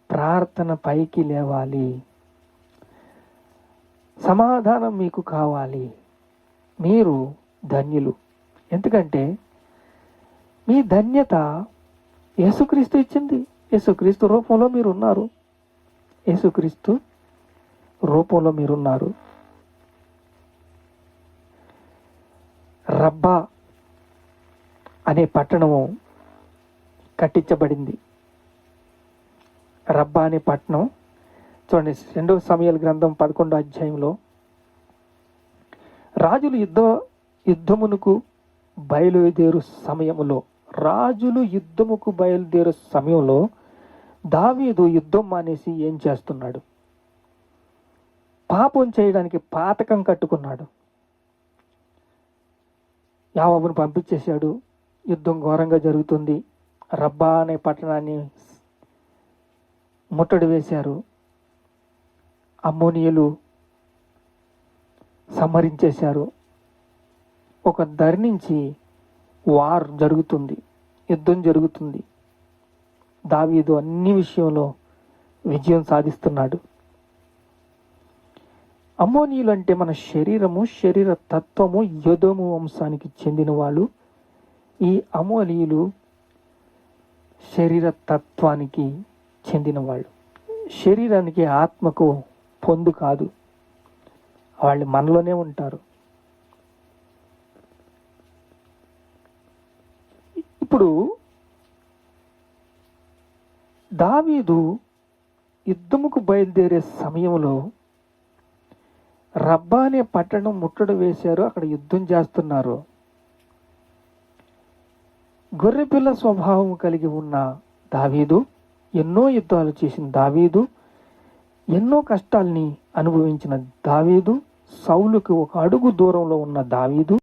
ప్రార్థన పైకి లేవాలి. సమాధానం మీకు కావాలి. మీరు ధన్యులు. ఎందుకంటే మీ ధన్యత యేసుక్రీస్తు ఇచ్చింది. యేసుక్రీస్తు రూపంలో మీరు ఉన్నారు. యేసుక్రీస్తు రూపంలో మీరున్నారు. రబ్బా అనే పట్టణము కట్టించబడింది. రబ్బా అనే పట్టణం చూడండి, 2 సమూయేలు గ్రంథం 11వ అధ్యాయంలో రాజులు యుద్ధమునకు బయలుదేరు సమయంలో దావీదు యుద్ధం మానేసి ఏం చేస్తున్నాడు? పాపం చేయడానికి పాతకం కట్టుకున్నాడు. యావోబును పంపించేశాడు. యుద్ధం ఘోరంగా జరుగుతుంది. రబ్బా అనే పట్టణాన్ని ముట్టడి వేశారు. అమ్మోనీయులు సంహరించేశారు. ఒక దరి నుంచి వార్ జరుగుతుంది, యుద్ధం జరుగుతుంది. దావీదు అన్ని విషయంలో విజయం సాధిస్తున్నాడు. అమ్మోనీయులు అంటే మన శరీర తత్వము యోదోము వంశానికి చెందిన వాళ్ళు. ఈ అమ్మోనీయులు శరీర తత్వానికి చెందిన వాళ్ళు. శరీరానికి ఆత్మకు పొందు కాదు. వాళ్ళు మనలోనే ఉంటారు. ఇప్పుడు దావీదు యుద్ధముకు బయలుదేరే సమయంలో రబ్బా అనే పట్టణం ముట్టడి వేశారు. అక్కడ యుద్ధం చేస్తున్నారు. గొర్రెపిల్ల స్వభావం కలిగి ఉన్న దావీదు, ఎన్నో యుద్ధాలు చేసిన దావీదు, ఎన్నో కష్టాల్ని అనుభవించిన దావీదు, సౌలుకు ఒక అడుగు దూరంలో ఉన్న దావీదు